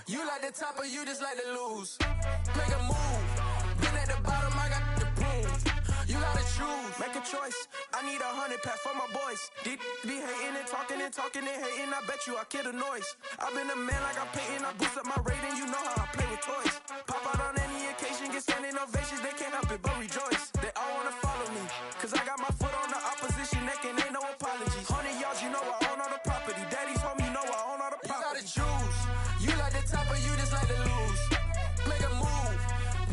You like the top or you just like to lose? Make a move. Been at the bottom, I got the prove. You gotta choose. Make a choice. I need 100 pack for my boys. Be hating and talking and hating. I bet you I kill the noise. I've been a man like I'm Peyton. I boost up my rating. You know how I play with toys. Pop out on any occasion, get standing ovations. They can't help it but rejoice. They all wanna follow me, cause I got my foot on the opposition neck and ain't no apologies. 100 yards, you know I own all the property. Daddy's home, you know I own all the property. You gotta choose. You like the top or you just like to lose? Make a move.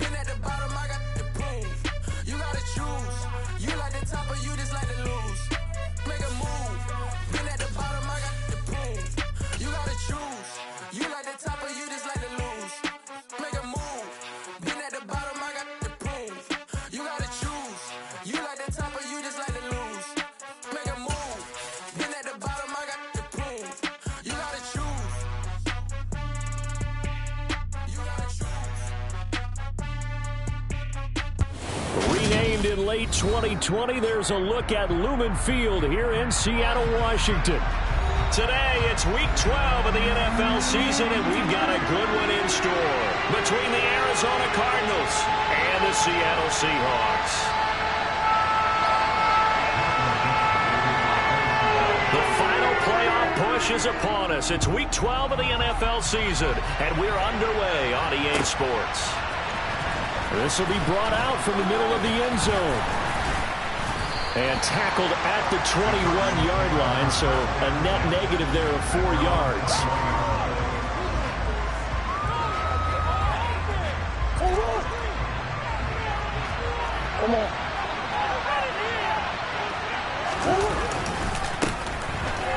Been at the bottom, I got the prove. You gotta choose. You like the top or you just like to lose? Make a move. Been at the bottom, I got the prove. You gotta choose. You like the top or you just like to lose? Make a move. Been at the bottom, I got the prove. You gotta choose. You like the top or you just like to lose? Make a move. Been at the bottom, I got the prove. You gotta choose. You gotta choose. Renamed in late 2020, there's a look at Lumen Field here in Seattle, Washington. Today, it's Week 12 of the NFL season, and we've got a good one in store between the Arizona Cardinals and the Seattle Seahawks. The final playoff push is upon us. It's Week 12 of the NFL season, and we're underway on EA Sports. This will be brought out from the middle of the end zone. And tackled at the 21-yard line, so a net negative there of 4 yards.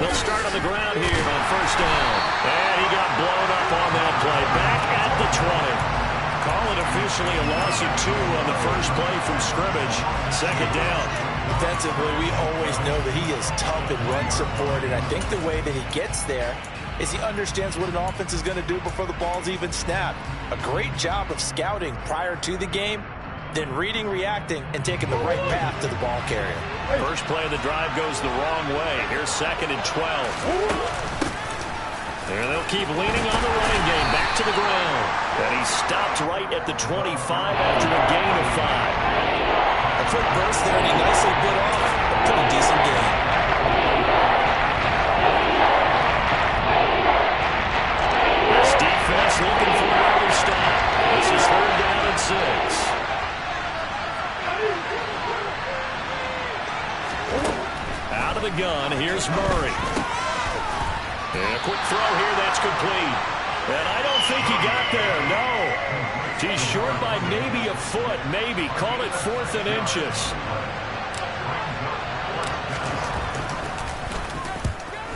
They'll start on the ground here on first down. And he got blown up on that play. Back at the 20. Call it officially a loss of 2 on the first play from scrimmage. Second down. Defensively, we always know that he is tough in run support, and I think the way that he gets there is he understands what an offense is going to do before the ball's even snapped. A great job of scouting prior to the game, then reading, reacting, and taking the right path to the ball carrier. First play of the drive goes the wrong way. Here's 2nd and 12. And they'll keep leaning on the running game. Back to the ground. And he stopped right at the 25 after a gain of 5. A quick burst there, and he nicely bit off a pretty decent gain. This defense looking for another stop. This is 3rd down and 6. Out of the gun, here's Murray. And a quick throw here, that's complete. And I don't think he got there, no. He's short by maybe a foot, maybe. Call it 4th and inches.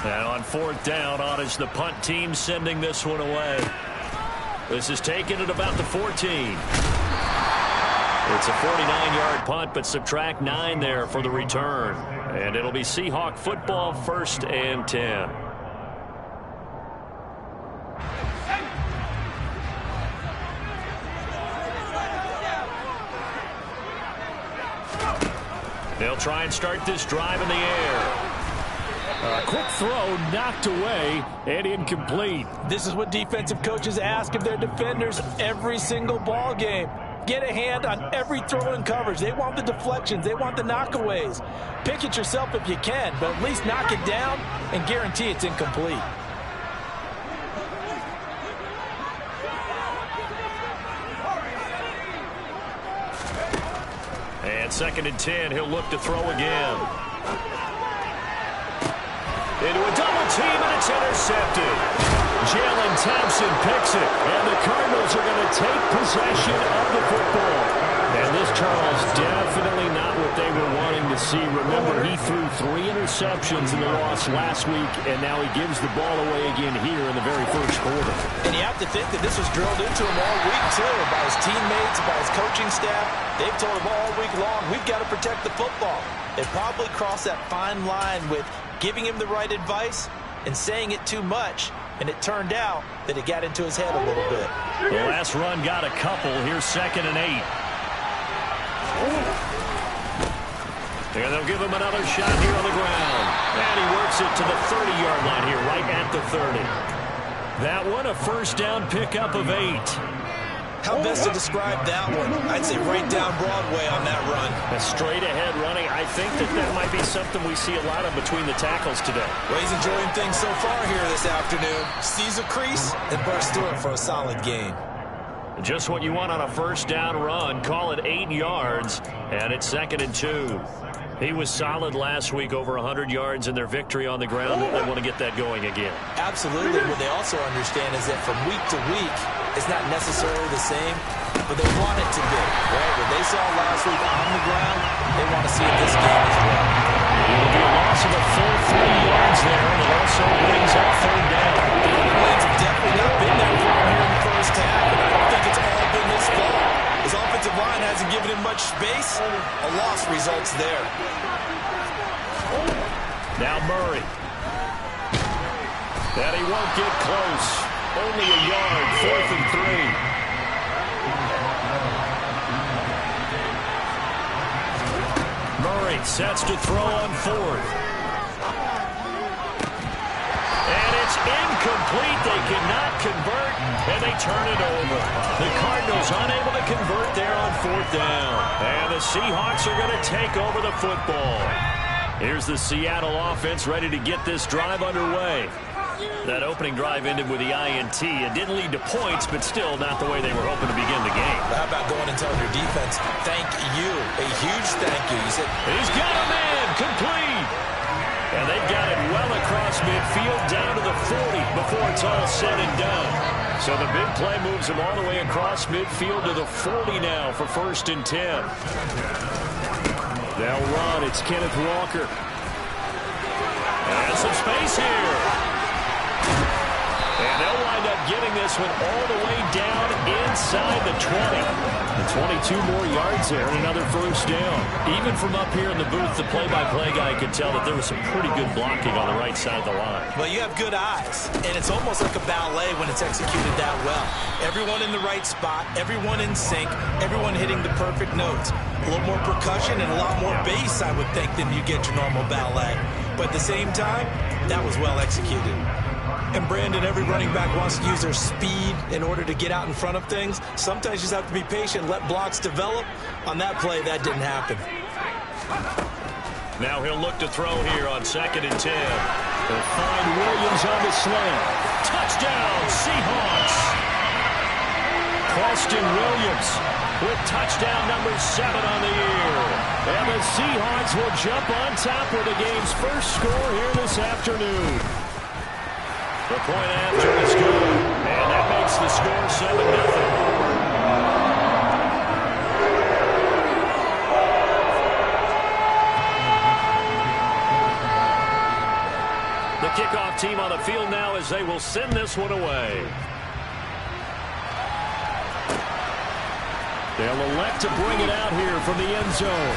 And on 4th down, on is the punt team sending this one away. This is taken at about the 14. It's a 49-yard punt, but subtract 9 there for the return. And it'll be Seahawk football, 1st and 10. They'll try and start this drive in the air. A quick throw knocked away and incomplete. This is what defensive coaches ask of their defenders every single ball game. Get a hand on every throw in coverage. They want the deflections. They want the knockaways. Pick it yourself if you can, but at least knock it down and guarantee it's incomplete. And 2nd and 10, he'll look to throw again. Into a double team, and it's intercepted. Jalen Thompson picks it, and the Cardinals are going to take possession of the football. And this, Charles, definitely not what they were wanting to see. Remember, he threw 3 interceptions in the loss last week, and now he gives the ball away again here in the very first quarter. And you have to think that this was drilled into him all week, too, by his teammates, by his coaching staff. They've told him all week long, we've got to protect the football. They probably crossed that fine line with giving him the right advice and saying it too much. And it turned out that it got into his head a little bit. The last run got a couple. Here's 2nd and 8. And they'll give him another shot here on the ground. And he works it to the 30-yard line here, right at the 30. That one, a first down pickup of 8. How best to describe that one? I'd say right down Broadway on that run. A straight-ahead running. I think that might be something we see a lot of between the tackles today. Well, he's enjoying things so far here this afternoon. Sees a crease and bursts through it for a solid gain. Just what you want on a first down run. Call it 8 yards, and it's 2nd and 2. He was solid last week, over 100 yards in their victory on the ground. They want to get that going again. Absolutely. What they also understand is that from week to week, it's not necessarily the same, but they want it to be. Right? What they saw last week on the ground, they want to see it this game as well. It'll be a loss of a full 3 yards there, and it also brings up 3rd down. The other lanes have definitely not been there for him here in the first half, and I don't think it's all been his fault. His offensive line hasn't given him much space. A loss results there. Now Murray. And he won't get close. Only a yard, 4th and 3. Murray sets to throw on 4th. And it's incomplete. They cannot convert, and they turn it over. The Cardinals unable to convert there on 4th down. And the Seahawks are going to take over the football. Here's the Seattle offense ready to get this drive underway. That opening drive ended with the INT. It didn't lead to points, but still not the way they were hoping to begin the game. How about going and telling your defense, thank you, a huge thank you. You said, he's got a man, complete. And they've got it well across midfield down to the 40 before it's all said and done. So the big play moves them all the way across midfield to the 40 now for 1st and 10. They'll run. It's Kenneth Walker. And some space here. And they'll wind up getting this one all the way down inside the 20. And 22 more yards there and another first down. Even from up here in the booth, the play-by-play guy could tell that there was some pretty good blocking on the right side of the line. Well, you have good eyes, and it's almost like a ballet when it's executed that well. Everyone in the right spot, everyone in sync, everyone hitting the perfect notes. A little more percussion and a lot more bass, I would think, than you get your normal ballet. But at the same time, that was well executed. And Brandon, every running back wants to use their speed in order to get out in front of things. Sometimes you just have to be patient, let blocks develop. On that play, that didn't happen. Now he'll look to throw here on 2nd and 10. They'll find Williams on the slant. Touchdown, Seahawks! Preston Williams with touchdown number 7 on the year. And the Seahawks will jump on top with the game's first score here this afternoon. The point after is good, and that makes the score 7-0. The kickoff team on the field now as they will send this one away. They'll elect to bring it out here from the end zone.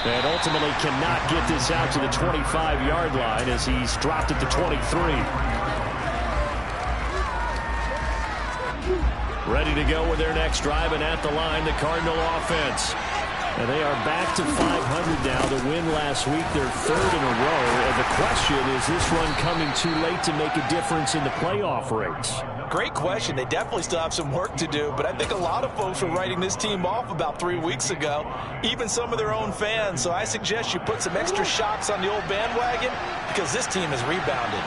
And ultimately cannot get this out to the 25-yard line as he's dropped at the 23. Ready to go with their next drive, and at the line, the Cardinal offense. And they are back to 500 now. The win last week, their 3rd in a row. And the question, is this run coming too late to make a difference in the playoff race? Great question. They definitely still have some work to do, but I think a lot of folks were writing this team off about 3 weeks ago, even some of their own fans. So I suggest you put some extra shocks on the old bandwagon because this team has rebounded.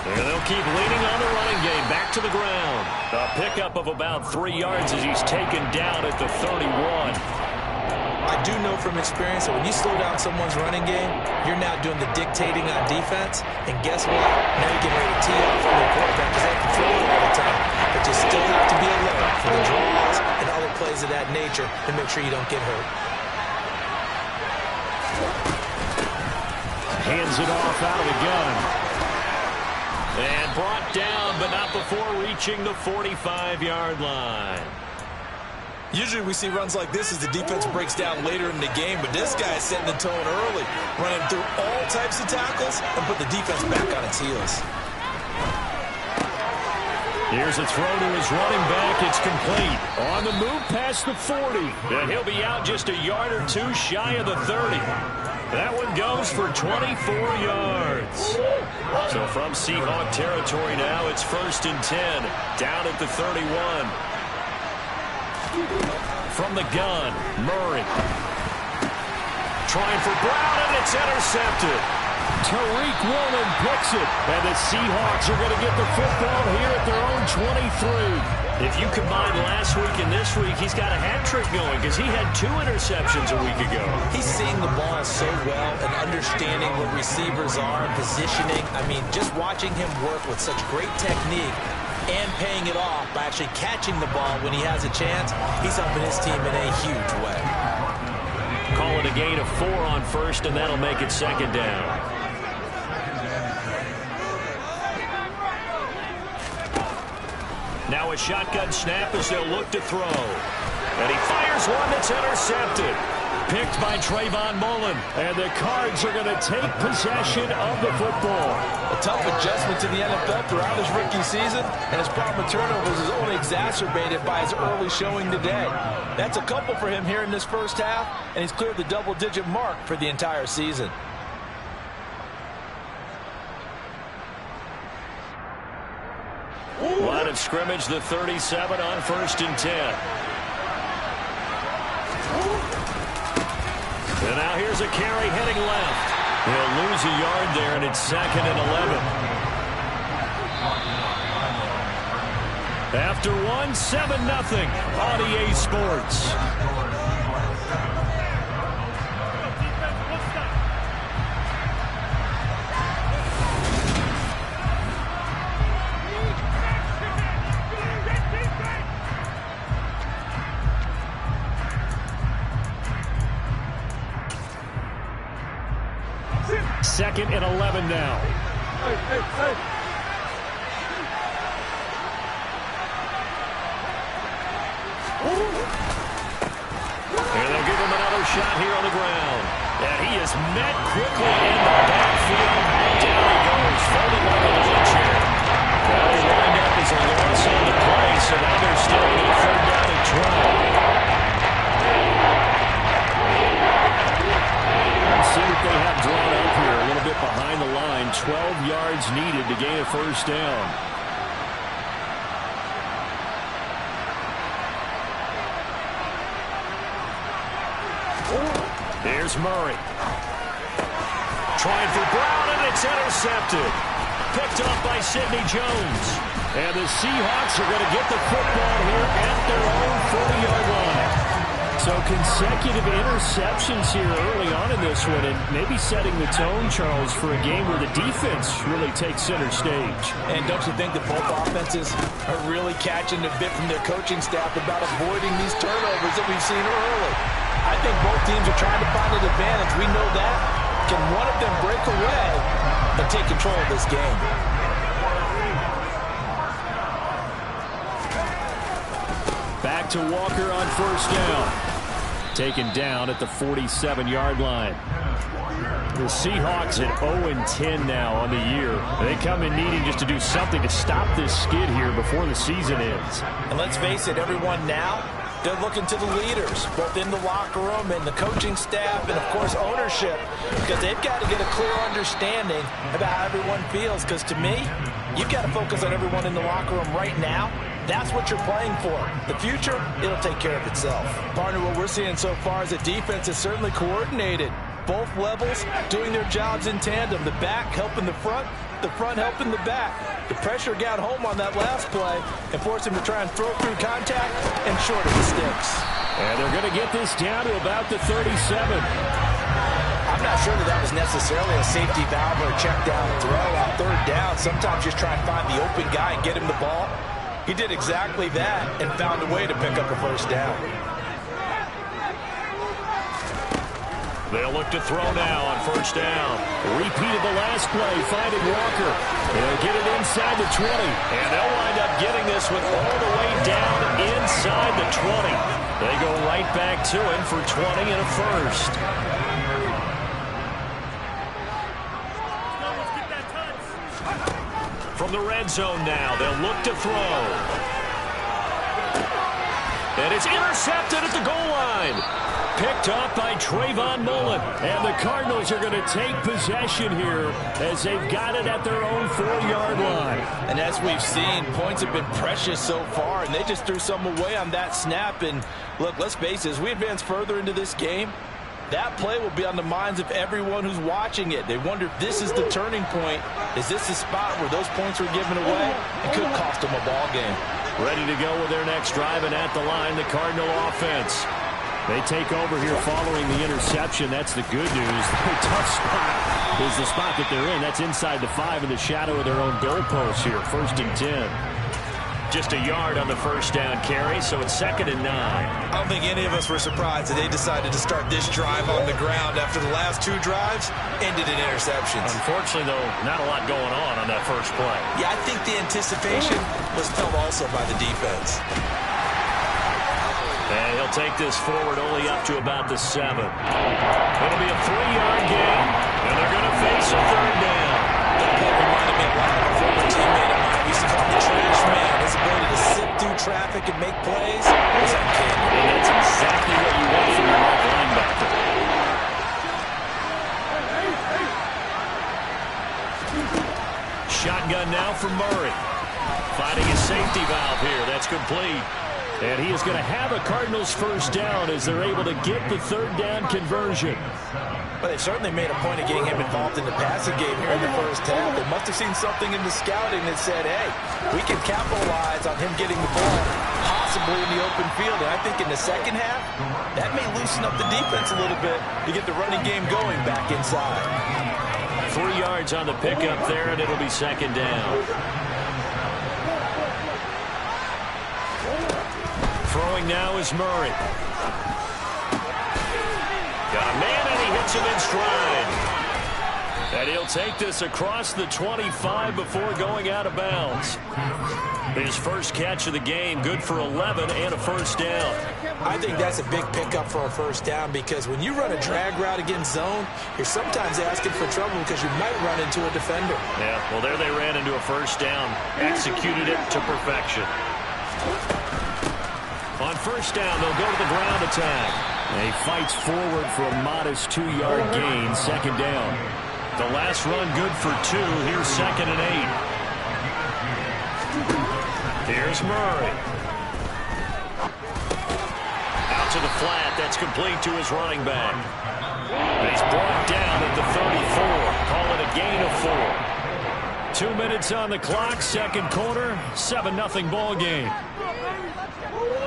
And they'll keep leaning on the running game. Back to the ground. A pickup of about 3 yards as he's taken down at the 31. I do know from experience that when you slow down someone's running game, you're now doing the dictating on defense. And guess what? Now you're getting ready to tee off on the quarterback because they can throw it all the time. But you still have to be alert for the draws and other plays of that nature to make sure you don't get hurt. Hands it off out of the gun. And brought down, but not before reaching the 45-yard line. Usually we see runs like this as the defense breaks down later in the game, but this guy is setting the tone early, running through all types of tackles and put the defense back on its heels. Here's a throw to his running back. It's complete. On the move past the 40. And he'll be out just a yard or two shy of the 30. That one goes for 24 yards. So from Seahawk territory now, it's 1st and 10, down at the 31. From the gun, Murray. Trying for Brown, and it's intercepted. Tariq Woolen picks it, and the Seahawks are going to get the football here at their own 23. If you combine last week and this week, he's got a hat trick going because he had 2 interceptions a week ago. He's seeing the ball so well and understanding what receivers are and positioning. I mean, just watching him work with such great technique and paying it off by actually catching the ball when he has a chance, he's helping his team in a huge way. Call it a gain of 4 on 1st, and that'll make it 2nd down. Now a shotgun snap as they'll look to throw. And he fires one that's intercepted. Picked by Trayvon Mullen. And the Cards are going to take possession of the football. A tough adjustment to the NFL throughout his rookie season, and his problem with turnovers is only exacerbated by his early showing today. That's a couple for him here in this first half, and he's cleared the double-digit mark for the entire season. Line of scrimmage, the 37 on 1st and 10. And now here's a carry heading left. He'll lose a yard there, and it's 2nd and 11. After 1, 7-0 on EA Sports. Second and 11 now. And they'll give him another shot here on the ground. And he is met quickly in the backfield. Down he goes, folded like a lawn chair. Well, he lined up as a loss on the play, so now they're starting at 3rd down and 12. See what they have drawn up here, a little bit behind the line. 12 yards needed to gain a 1st down. Here's Murray. Trying for Brown, and it's intercepted. Picked up by Sidney Jones. And the Seahawks are going to get the football here at their own 40-yard line. So consecutive interceptions here early on in this one, and maybe setting the tone, Charles, for a game where the defense really takes center stage. And don't you think that both offenses are really catching a bit from their coaching staff about avoiding these turnovers that we've seen early? I think both teams are trying to find an advantage. We know that. Can one of them break away and take control of this game? Back to Walker on 1st down. Taken down at the 47-yard line. The Seahawks at 0-10 now on the year. They come in needing just to do something to stop this skid here before the season ends. And let's face it, everyone now, they're looking to the leaders, both in the locker room and the coaching staff and, of course, ownership, because they've got to get a clear understanding about how everyone feels. Because to me, you've got to focus on everyone in the locker room right now. That's what you're playing for. The future, it'll take care of itself. Partner, what we're seeing so far is the defense is certainly coordinated. Both levels doing their jobs in tandem. The back helping the front helping the back. The pressure got home on that last play and forced him to try and throw through contact and short of the sticks. And they're going to get this down to about the 37. I'm not sure that was necessarily a safety valve or a check down throw on 3rd down. Sometimes just try and find the open guy and get him the ball. He did exactly that and found a way to pick up a 1st down. They'll look to throw now on 1st down. Repeat of the last play, finding Walker. They'll get it inside the 20. And they'll wind up getting this one all the way down inside the 20. They go right back to him for 20 and a 1st. From the red zone now, they'll look to throw. And it's intercepted at the goal line. picked up by Trayvon Mullen. And the Cardinals are going to take possession here as they've got it at their own 4-yard line. And as we've seen, points have been precious so far, and they just threw some away on that snap. And look, let's face it, as we advance further into this game, that play will be on the minds of everyone who's watching it. They wonder if this is the turning point. Is this the spot where those points were given away? It could cost them a ball game. Ready to go with their next drive, and at the line, the Cardinal offense. They take over here following the interception. That's the good news. The tough spot is the spot that they're in. That's inside the 5 in the shadow of their own goalpost here. 1st and 10. Just a yard on the first down carry, so it's 2nd and 9. I don't think any of us were surprised that they decided to start this drive on the ground after the last 2 drives ended in interceptions. Unfortunately, though, not a lot going on that first play. Yeah, I think the anticipation was felt also by the defense. And he'll take this forward only up to about the 7. It'll be a 3-yard gain, and they're going to face a 3rd down. That play reminded me a lot of a former teammate of mine. We used to call him the trash man. His ability to sit through traffic and make plays was uncanny. And that's exactly what you want from your linebacker. Shotgun now for Murray. Finding his safety valve here. That's complete. And he is going to have a Cardinals first down as they're able to get the 3rd down conversion. But they certainly made a point of getting him involved in the passing game here in the first half. They must have seen something in the scouting that said, hey, we can capitalize on him getting the ball possibly in the open field. And I think in the second half, that may loosen up the defense a little bit to get the running game going back inside. 3 yards on the pickup there, and it'll be 2nd down. Throwing now is Murray. Got a man, and he hits him in stride. And he'll take this across the 25 before going out of bounds. His first catch of the game, good for 11 and a first down. I think that's a big pickup for a first down because when you run a drag route against zone, you're sometimes asking for trouble because you might run into a defender. Yeah, well, there they ran into a first down. Executed it to perfection. On first down, they'll go to the ground attack. And he fights forward for a modest 2-yard gain, 2nd down. The last run good for 2. Here's 2nd and 8. Here's Murray. Out to the flat. That's complete to his running back. And he's brought down at the 34. Call it a gain of 4. 2 minutes on the clock, 2nd quarter, 7-0 ball game.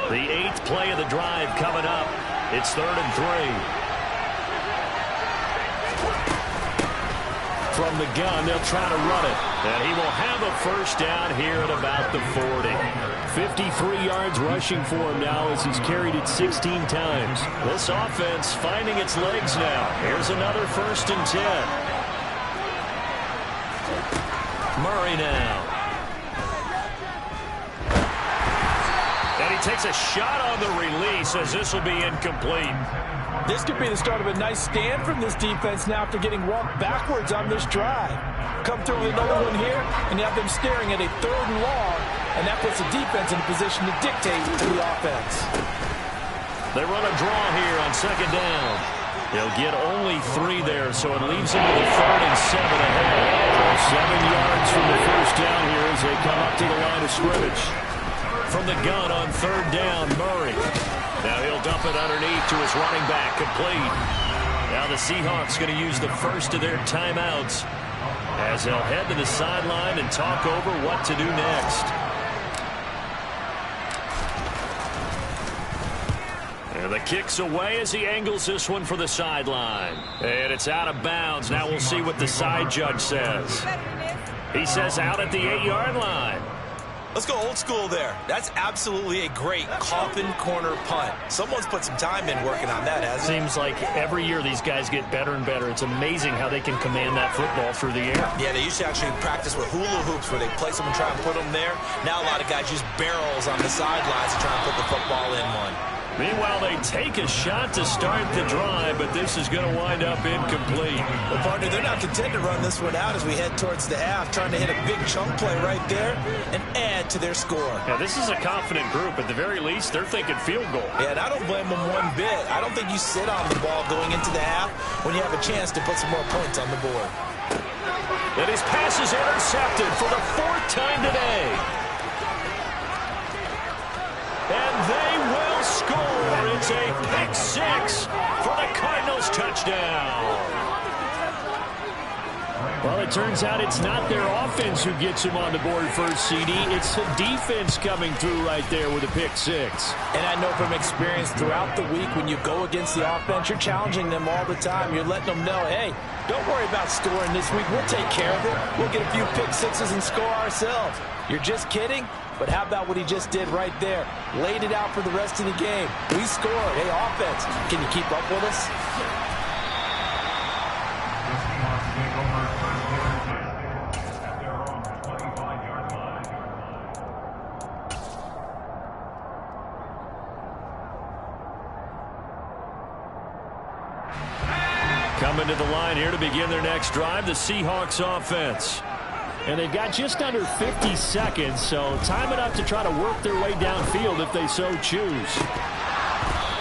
The 8th play of the drive coming up. It's 3rd and 3. From the gun, they'll try to run it. And he will have a first down here at about the 40. 53 yards rushing for him now as he's carried it 16 times. This offense finding its legs now. Here's another 1st and 10. Murray now. And he takes a shot on the release as this will be incomplete. This could be the start of a nice stand from this defense now after getting walked backwards on this drive. Come through with another one here, and you have them staring at a 3rd and long, and that puts the defense in a position to dictate to the offense. They run a draw here on 2nd down. They'll get only 3 there, so it leaves them with a 3rd and 7 ahead. 7 yards from the first down here as they come up to the line of scrimmage. From the gun on 3rd down, Murray. Now he'll dump it underneath to his running back, complete. Now the Seahawks going to use the first of their timeouts as they'll head to the sideline and talk over what to do next. And the kick's away as he angles this one for the sideline. And it's out of bounds. Now we'll see what the side judge says. He says out at the 8-yard line. Let's go old school there. That's absolutely a great coffin corner punt. Someone's put some time in working on that, hasn't it? Seems like every year these guys get better and better. It's amazing how they can command that football through the air. Yeah, they used to actually practice with hula hoops where they place them and try and put them there. Now a lot of guys use barrels on the sidelines to try and put the football in one. Meanwhile, they take a shot to start the drive, but this is going to wind up incomplete. Well, partner, they're not content to run this one out as we head towards the half, trying to hit a big chunk play right there and add to their score. Yeah, this is a confident group. At the very least, they're thinking field goal. Yeah, and I don't blame them one bit. I don't think you sit on the ball going into the half when you have a chance to put some more points on the board. And his pass is intercepted for the 4th time today. And they will score. It's a pick 6 for the Cardinals touchdown. Well, it turns out it's not their offense who gets them on the board first, CD. It's the defense coming through right there with a pick 6. And I know from experience throughout the week when you go against the offense, you're challenging them all the time. You're letting them know, hey, don't worry about scoring this week. We'll take care of it. We'll get a few pick 6s and score ourselves. You're just kidding? But how about what he just did right there? Laid it out for the rest of the game. We scored. Hey, offense, can you keep up with us? Coming to the line here to begin their next drive, the Seahawks offense. And they've got just under 50 seconds, so time enough to try to work their way downfield if they so choose.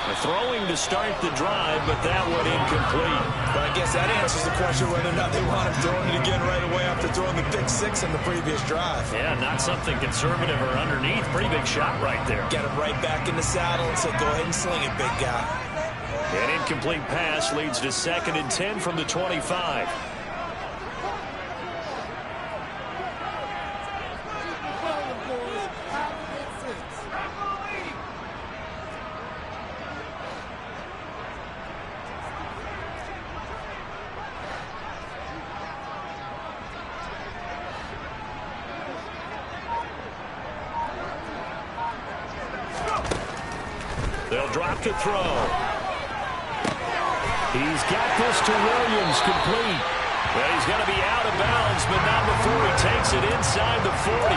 They're throwing to start the drive, but that one incomplete. But I guess that answers the question whether or not they want him throwing it again right away after throwing the pick 6 in the previous drive. Yeah, not something conservative or underneath. Pretty big shot right there. Get him right back in the saddle and say, go ahead and sling it, big guy. An incomplete pass leads to 2nd and 10 from the 25. They'll drop to throw. He's got this to Williams, complete. Well, he's going to be out of bounds, but not before he takes it inside the 40.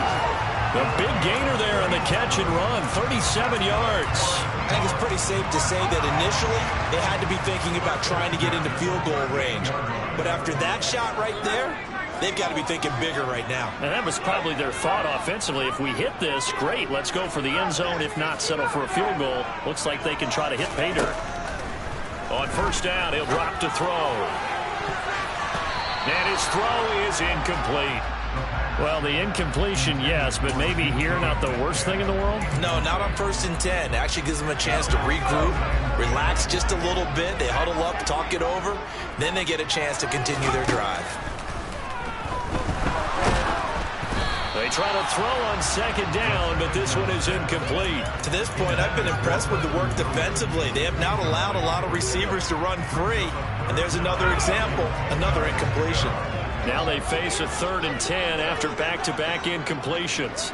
The big gainer there on the catch and run, 37 yards. I think it's pretty safe to say that initially they had to be thinking about trying to get into field goal range. But after that shot right there, they've got to be thinking bigger right now. And that was probably their thought offensively. If we hit this, great, let's go for the end zone. If not, settle for a field goal. Looks like they can try to hit pay dirt. On first down, he'll drop to throw. And his throw is incomplete. Well, the incompletion, yes, but maybe here not the worst thing in the world? No, not on 1st and 10. Actually gives them a chance to regroup, relax just a little bit. They huddle up, talk it over. Then they get a chance to continue their drive. They try to throw on 2nd down, but this one is incomplete. To this point, I've been impressed with the work defensively. They have not allowed a lot of receivers to run free. And there's another example, another incompletion. Now they face a 3rd and 10 after back-to-back incompletions.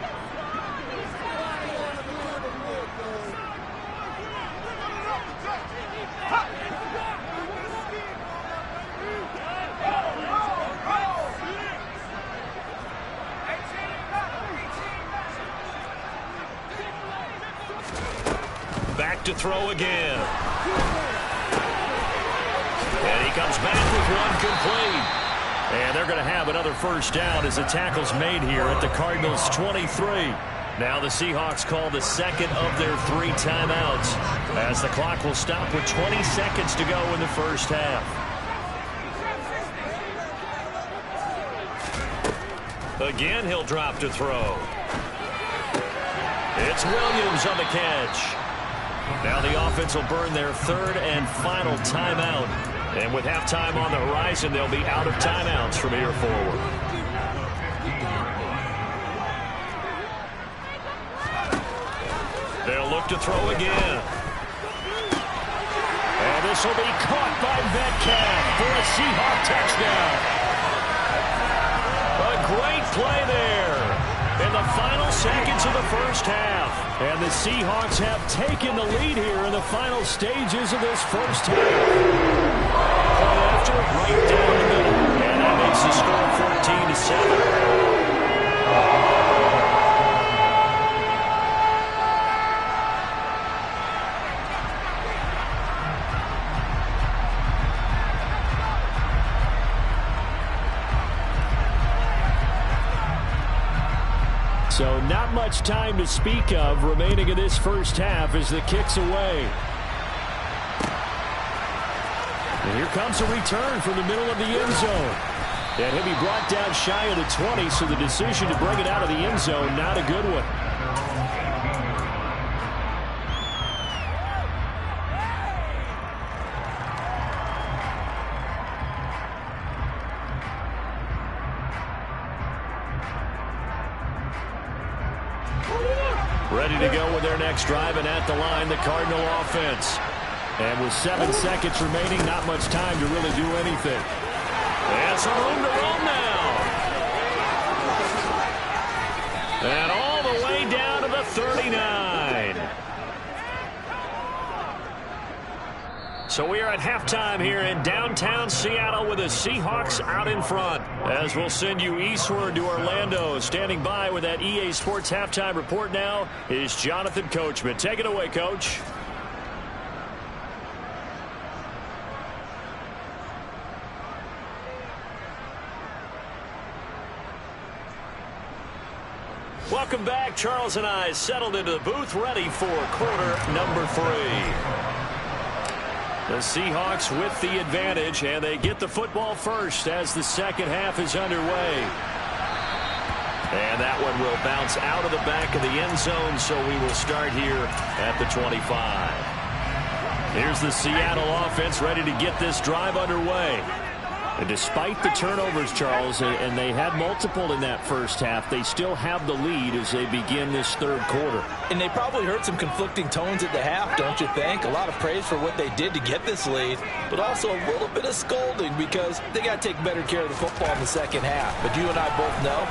Back to throw again. And he comes back with one complete. And they're going to have another first down as the tackle's made here at the Cardinals' 23. Now the Seahawks call the 2nd of their 3 timeouts as the clock will stop with 20 seconds to go in the first half. Again, he'll drop to throw. It's Williams on the catch. Now the offense will burn their 3rd and final timeout. And with halftime on the horizon, they'll be out of timeouts from here forward. They'll look to throw again. And this will be caught by Metcalf for a Seahawk touchdown. A great play there in the final seconds of the first half. And the Seahawks have taken the lead here in the final stages of this first half. After right down the middle. And that makes the score 14-7. So not much time to speak of remaining in this first half as the kick's away. And here comes a return from the middle of the end zone. And he'll be brought down shy of the 20, so the decision to bring it out of the end zone, not a good one. Ready to go with their next drive, and at the line, the Cardinal offense. And with 7 seconds remaining, not much time to really do anything. And some room to run now. And all the way down to the 39. So we are at halftime here in downtown Seattle with the Seahawks out in front. As we'll send you eastward to Orlando. Standing by with that EA Sports halftime report now is Jonathan Coachman. Take it away, Coach. Welcome back. Charles and I settled into the booth, ready for quarter number 3. The Seahawks with the advantage, and they get the football first as the second half is underway. And that one will bounce out of the back of the end zone, so we will start here at the 25. Here's the Seattle offense ready to get this drive underway. And despite the turnovers, Charles, and they had multiple in that first half, they still have the lead as they begin this third quarter. And they probably heard some conflicting tones at the half, don't you think? A lot of praise for what they did to get this lead, but also a little bit of scolding because they got to take better care of the football in the second half. But you and I both know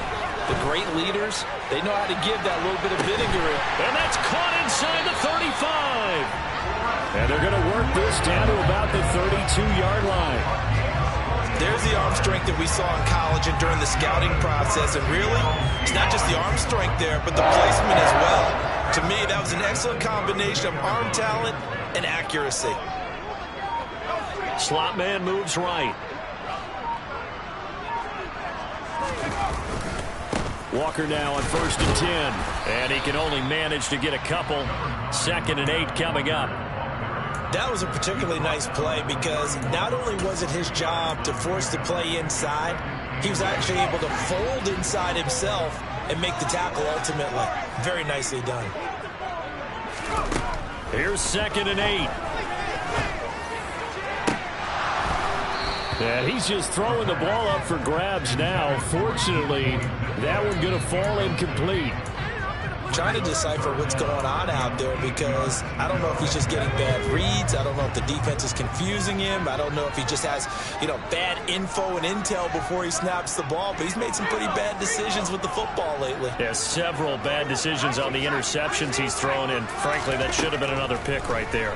the great leaders, they know how to give that little bit of vinegar. And that's caught inside the 35. And they're going to work this down to about the 32-yard line. There's the arm strength that we saw in college and during the scouting process. And really, it's not just the arm strength there, but the placement as well. To me, that was an excellent combination of arm talent and accuracy. Slot man moves right. Walker now on 1st and 10. And he can only manage to get a couple. 2nd and 8 coming up. That was a particularly nice play because not only was it his job to force the play inside, he was actually able to fold inside himself and make the tackle ultimately. Very nicely done. Here's 2nd and 8. And he's just throwing the ball up for grabs now. Fortunately, that one going to fall incomplete. Trying to decipher what's going on out there because I don't know if he's just getting bad reads. I don't know if the defense is confusing him. I don't know if he just has, bad info and intel before he snaps the ball. But he's made some pretty bad decisions with the football lately. Yeah, several bad decisions on the interceptions he's thrown, and frankly, that should have been another pick right there.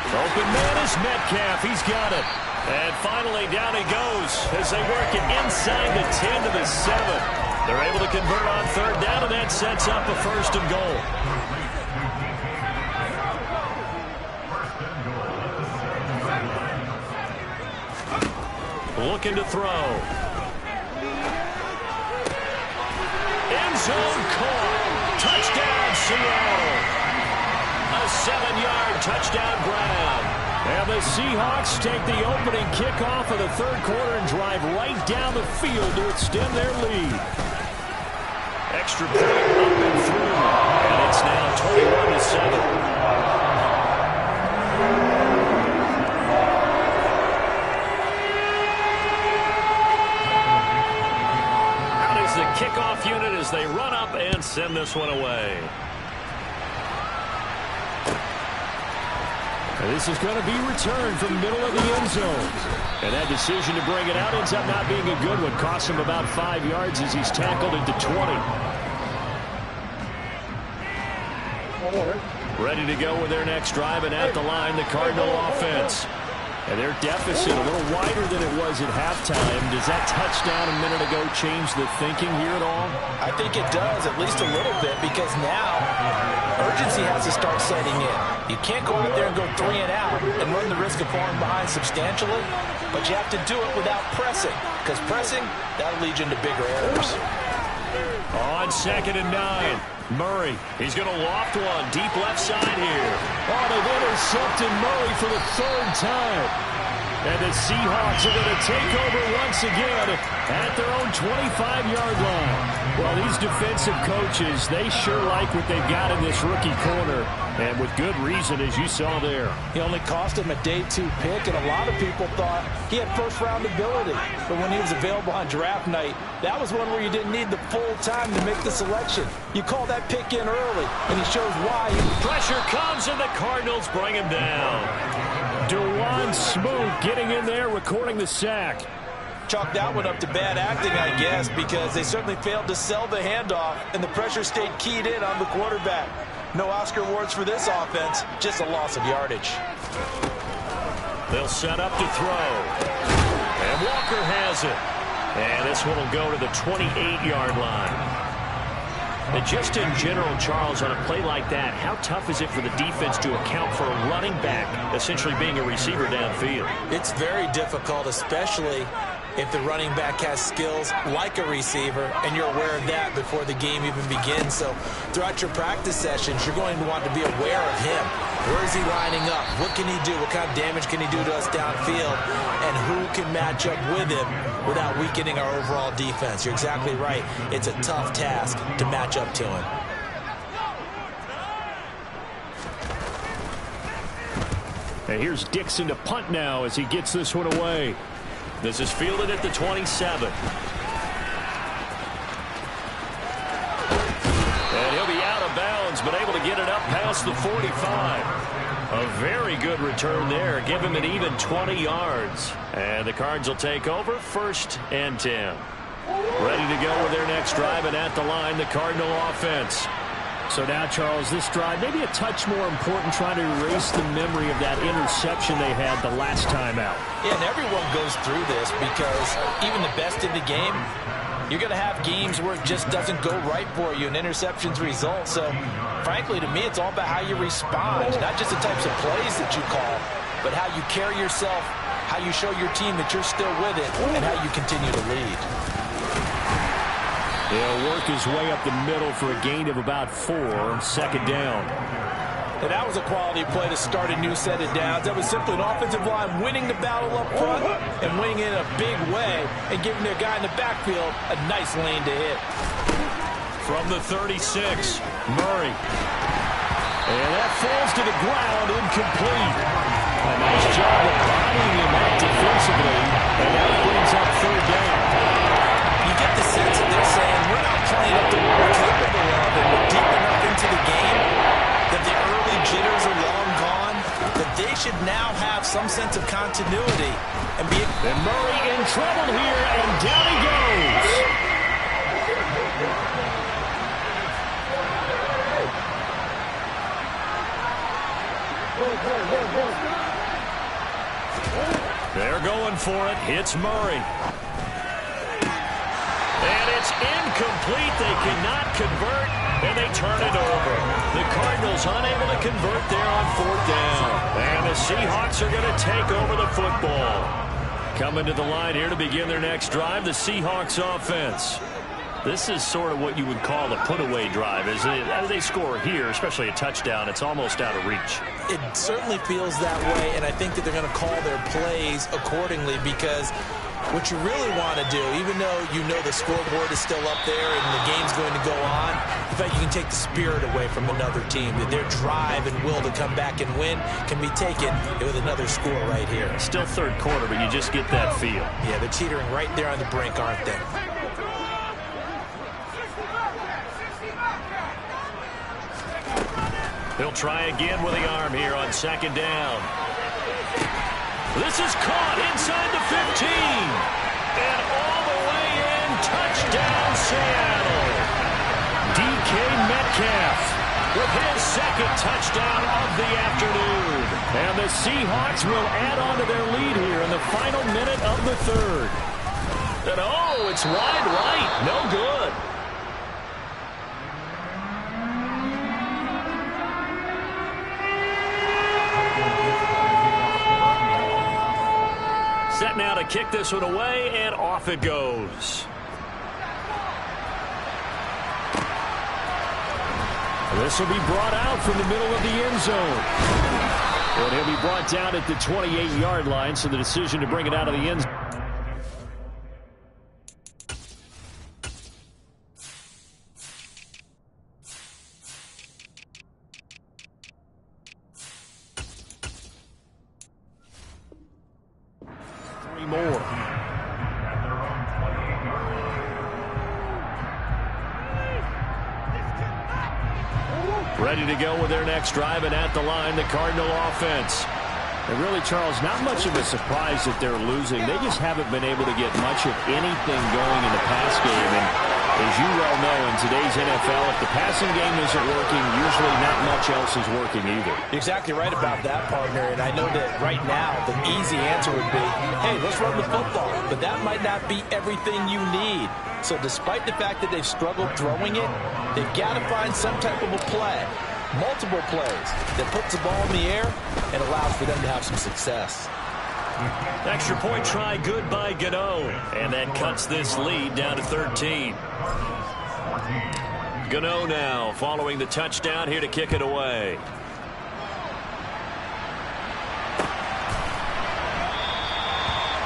Open man is Metcalf. He's got it. And finally, down he goes as they work it inside the 10 to the 7. They're able to convert on 3rd down, and that sets up a 1st and goal. Looking to throw. End zone call. Touchdown, Seattle. A 7-yard touchdown grab. And the Seahawks take the opening kickoff of the third quarter and drive right down the field to extend their lead. Extra point up and through. And it's now 21-7. Out is the kickoff unit as they run up and send this one away. And this is going to be returned from the middle of the end zone. And that decision to bring it out ends up not being a good one. Costs him about 5 yards as he's tackled into 20. Ready to go with their next drive, and at the line, the Cardinal offense. And their deficit a little wider than it was at halftime. Does that touchdown a minute ago change the thinking here at all? I think it does, at least a little bit, because now urgency has to start setting in. You can't go out there and go 3 and out and run the risk of falling behind substantially, but you have to do it without pressing, because pressing, that'll lead you into bigger errors. On 2nd and 9, Murray. He's going to loft one deep left side here. Oh, they've intercepted Murray for the 3rd time. And the Seahawks are going to take over once again at their own 25-yard line. Well, these defensive coaches, they sure like what they've got in this rookie corner. And with good reason, as you saw there. He only cost him a day 2 pick, and a lot of people thought he had first-round ability. But when he was available on draft night, that was one where you didn't need the full time to make the selection. You call that pick in early, and he shows why. Pressure comes, and the Cardinals bring him down. Dewan Smoot getting in there, recording the sack. Chalk that one up to bad acting, I guess, because they certainly failed to sell the handoff, and the pressure stayed keyed in on the quarterback. No Oscar awards for this offense, just a loss of yardage. They'll set up to throw. And Walker has it. And this one will go to the 28-yard line. And just in general, Charles, on a play like that, how tough is it for the defense to account for a running back essentially being a receiver downfield? It's very difficult, especially if the running back has skills like a receiver, and you're aware of that before the game even begins. So throughout your practice sessions, you're going to want to be aware of him. Where is he lining up? What can he do? What kind of damage can he do to us downfield? And who can match up with him without weakening our overall defense? You're exactly right. It's a tough task to match up to him. And here's Dixon to punt now as he gets this one away. This is fielded at the 27. And he'll be out of bounds, but able to get it up past the 45. A very good return there. Give him an even 20 yards. And the Cards will take over 1st and 10. Ready to go with their next drive, and at the line, the Cardinal offense. So now, Charles, this drive maybe a touch more important, trying to erase the memory of that interception they had the last time out. Yeah, and everyone goes through this because even the best in the game, you're going to have games where it just doesn't go right for you and interceptions result. So, frankly, to me, it's all about how you respond, not just the types of plays that you call, but how you carry yourself, how you show your team that you're still with it, and how you continue to lead. He'll work his way up the middle for a gain of about 4, 2nd down. And that was a quality play to start a new set of downs. That was simply an offensive line winning the battle up front and winning it in a big way and giving their guy in the backfield a nice lane to hit. From the 36, Murray. And that falls to the ground, incomplete. A nice job of bodying him up defensively, and that brings up 3rd down. You get the sense that they're saying we're not playing up to what we're capable of, and we're deep enough into the game that the early jitters are long gone, that they should now have some sense of continuity and be. And Murray in trouble here, and down he goes. They're going for it. Hits Murray. And it's incomplete. They cannot convert, and they turn it over. The Cardinals unable to convert there on 4th down. And the Seahawks are going to take over the football. Coming to the line here to begin their next drive, the Seahawks offense. This is sort of what you would call a put-away drive. As they score here, especially a touchdown, it's almost out of reach. It certainly feels that way, and I think that they're going to call their plays accordingly because what you really want to do, even though you know the scoreboard is still up there and the game's going to go on, in fact, you can take the spirit away from another team. That their drive and will to come back and win can be taken with another score right here. Still 3rd quarter, but you just get that feel. Yeah, they're teetering right there on the brink, aren't they? He'll try again with the arm here on 2nd down. This is caught inside the 15. And all the way in, touchdown Seattle. DK Metcalf with his second touchdown of the afternoon. And the Seahawks will add on to their lead here in the final minute of the third. And oh, it's wide right. No good. Set now to kick this one away, and off it goes. This will be brought out from the middle of the end zone. And he'll be brought down at the 28-yard line, so the decision to bring it out of the end zone. More. Ready to go with their next drive, and at the line, the Cardinal offense. And really, Charles, not much of a surprise that they're losing. They just haven't been able to get much of anything going in the pass game. And as you well know, in today's NFL, if the passing game isn't working, usually not much else is working either. You're exactly right about that, partner. And I know that right now the easy answer would be, hey, let's run the football. But that might not be everything you need. So despite the fact that they've struggled throwing it, they've got to find some type of a play, multiple plays, that puts the ball in the air and allows for them to have some success. Extra point try good by Gano. And that cuts this lead down to 13. Gano now following the touchdown here to kick it away.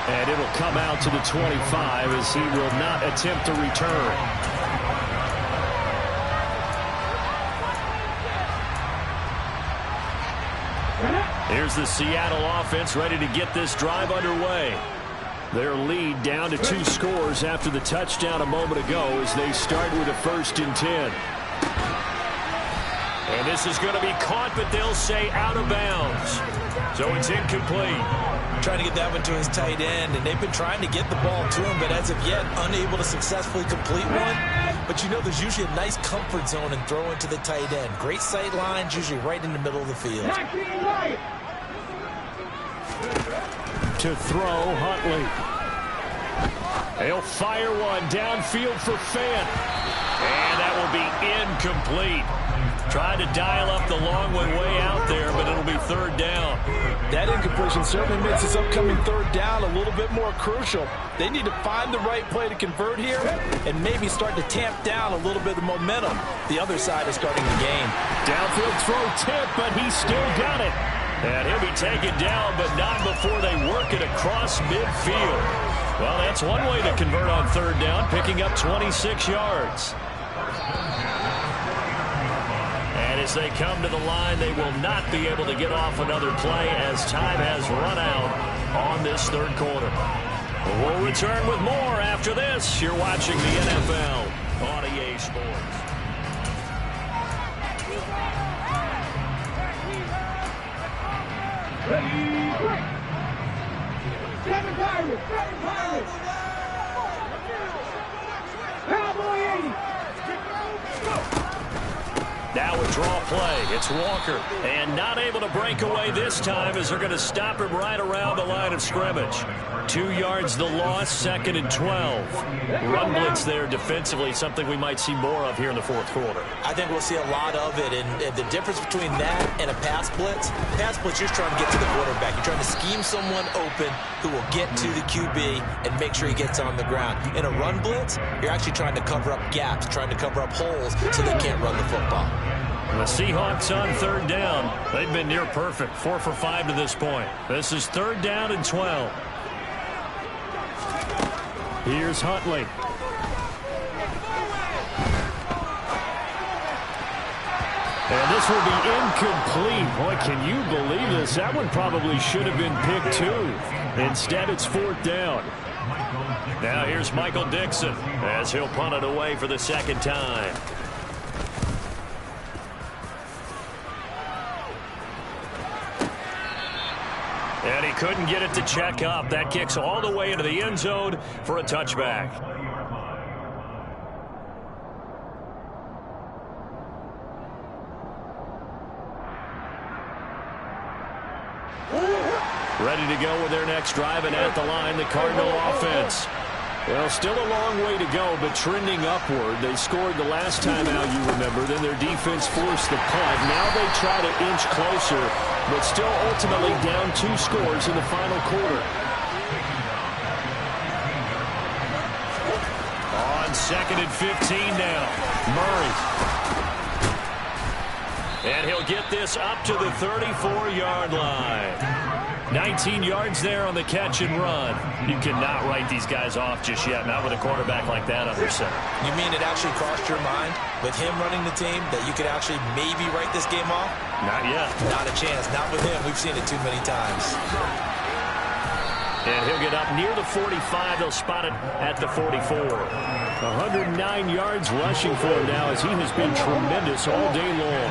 And it'll come out to the 25 as he will not attempt to return. Here's the Seattle offense ready to get this drive underway. Their lead down to 2 scores after the touchdown a moment ago as they start with a 1st and 10. And this is going to be caught, but they'll say out of bounds. So it's incomplete. Trying to get that one to his tight end, and they've been trying to get the ball to him, but as of yet, unable to successfully complete one. But you know there's usually a nice comfort zone in throwing to the tight end. Great sight lines, usually right in the middle of the field. To throw, Huntley. He'll fire one downfield for Fant. And that will be incomplete. Tried to dial up the long one way out there, but it'll be 3rd down. That incompletion certainly makes this upcoming 3rd down a little bit more crucial. They need to find the right play to convert here and maybe start to tamp down a little bit of momentum. The other side is starting the game. Downfield throw tip, but he's still got it. And he'll be taken down, but not before they work it across midfield. Well, that's one way to convert on 3rd down, picking up 26 yards. And as they come to the line, they will not be able to get off another play as time has run out on this 3rd quarter. We'll return with more after this. You're watching the NFL on EA Sports. Now a draw play. It's Walker. And not able to break away this time as they're going to stop him right around the line of scrimmage. 2 yards the loss, 2nd and 12. Run blitz there defensively, something we might see more of here in the 4th quarter. I think we'll see a lot of it, and the difference between that and a pass blitz, you're trying to get to the quarterback. You're trying to scheme someone open who will get to the QB and make sure he gets on the ground. In a run blitz, you're actually trying to cover up gaps, trying to cover up holes so they can't run the football. The Seahawks on 3rd down. They've been near perfect, 4 for 5 to this point. This is 3rd down and 12. Here's Huntley. And this will be incomplete. Boy, can you believe this? That one probably should have been picked too. Instead, it's 4th down. Now here's Michael Dixon as he'll punt it away for the 2nd time. And he couldn't get it to check up. That kicks all the way into the end zone for a touchback. Ready to go with their next drive, and at the line, the Cardinal offense. Well, still a long way to go, but trending upward. They scored the last time out, you remember. Then their defense forced the punt. Now they try to inch closer, but still ultimately down 2 scores in the final quarter. On 2nd and 15 now, Murray. And he'll get this up to the 34-yard line. 19 yards there on the catch and run. You cannot write these guys off just yet, not with a quarterback like that under center. You mean it actually crossed your mind with him running the team that you could actually maybe write this game off? Not yet. Not a chance. Not with him. We've seen it too many times. And he'll get up near the 45. They'll spot it at the 44. 109 yards rushing for him now as he has been tremendous all day long.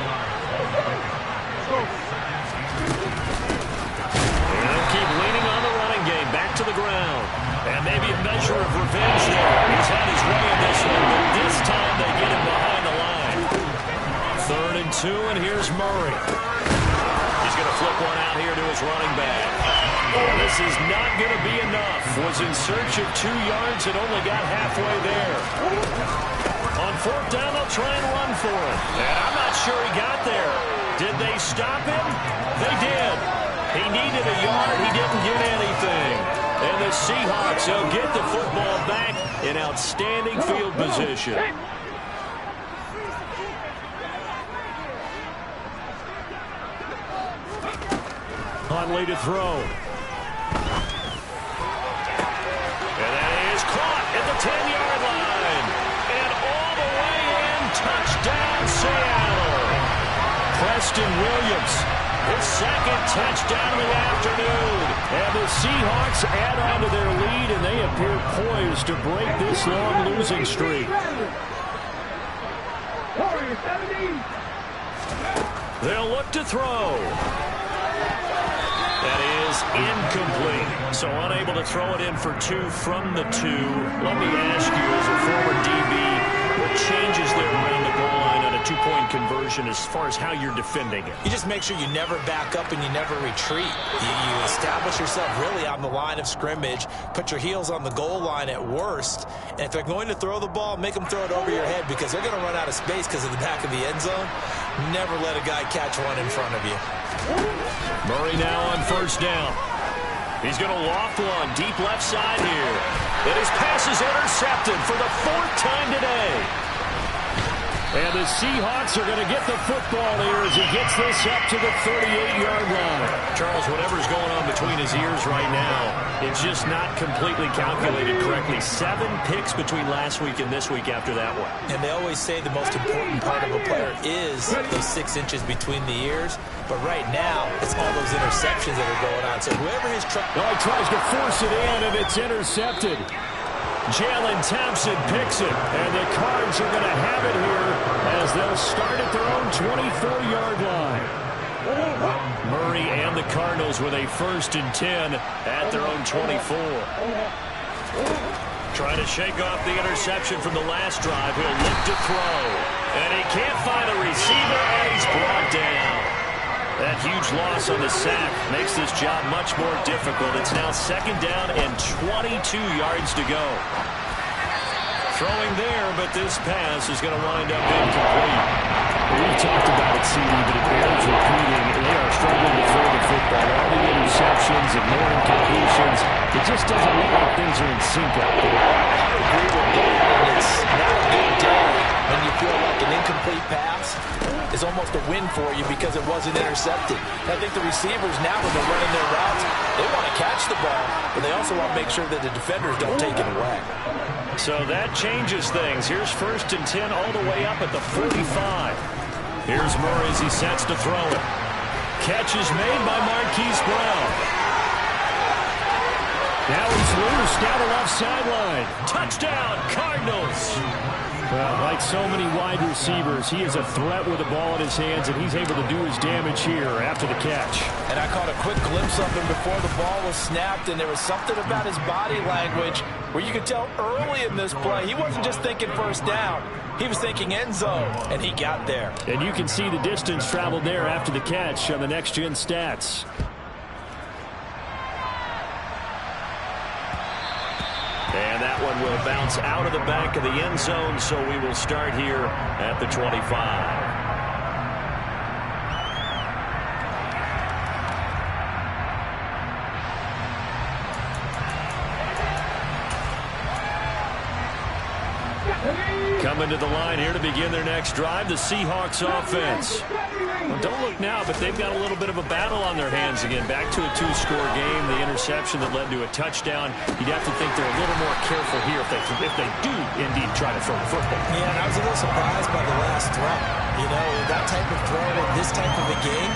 Keep leaning on the running game. Back to the ground. And maybe a measure of revenge there. He's had his way in this one, but this time they get him behind the line. 3rd and 2, and here's Murray. He's going to flip one out here to his running back. This is not going to be enough. Was in search of 2 yards and only got halfway there. On 4th down, they'll try and run for him. And I'm not sure he got there. Did they stop him? They did. He needed a yard. He didn't get anything. And the Seahawks will get the football back in outstanding field position. Huntley to throw. And that is caught at the 10-yard line. And all the way in, touchdown Seattle. Preston Williams. His 2nd touchdown of the afternoon. And the Seahawks add on to their lead, and they appear poised to break this long losing streak. They'll look to throw. That is incomplete. So unable to throw it in for 2 from the 2. Let me ask you, as a former DB, what changes there around the goal line on a 2-point conversion as far as how you're defending it? You just make sure you never back up and you never retreat. You establish yourself really on the line of scrimmage, put your heels on the goal line at worst, and if they're going to throw the ball, make them throw it over your head because they're going to run out of space because of the back of the end zone. Never let a guy catch one in front of you. Murray now on 1st down. He's going to loft one deep left side here. And his pass is intercepted for the 4th time today. And the Seahawks are going to get the football here as he gets this up to the 38-yard line. Charles, whatever's going on between his ears right now, it's just not completely calculated correctly. 7 picks between last week and this week after that one. And they always say the most important part of a player is those 6 inches between the ears. But right now, it's all those interceptions that are going on. So whoever is trying... Oh, he tries to force it in, and it's intercepted. Jalen Thompson picks it, and the Cards are going to have it here as they'll start at their own 24-yard line. Murray and the Cardinals with a 1st and 10 at their own 24. Trying to shake off the interception from the last drive. He'll look to throw, and he can't find a receiver, and he's brought down. That huge loss on the sack makes this job much more difficult. It's now 2nd down and 22 yards to go. Throwing there, but this pass is going to wind up incomplete. We've talked about it, CD, but it bears repeating. They are struggling to throw the football. All the interceptions and more incompletions. It just doesn't look like things are in sync out there. I agree with you, and it's not a good day when you feel like an incomplete pass is almost a win for you because it wasn't intercepted. I think the receivers now, when they're running their routes, they want to catch the ball, but they also want to make sure that the defenders don't take it away. So that changes things. Here's 1st and 10 all the way up at the 45. Here's Murray as he sets to throw it. Catch is made by Marquise Brown. Now he's loose down the left sideline. Touchdown, Cardinals. Well, like so many wide receivers, he is a threat with the ball in his hands, and he's able to do his damage here after the catch. And I caught a quick glimpse of him before the ball was snapped, and there was something about his body language where you could tell early in this play he wasn't just thinking 1st down. He was thinking end zone, and he got there. And you can see the distance traveled there after the catch on the next-gen stats. And that one will bounce out of the back of the end zone, so we will start here at the 25. Coming to the line here to begin their next drive, the Seahawks offense. Well, don't look now, but they've got a little bit of a battle on their hands again. Back to a two-score game, the interception that led to a touchdown. You'd have to think they're a little more careful here if they do indeed try to throw the football. Yeah, and I was a little surprised by the last throw. You know, that type of throw in this type of a game,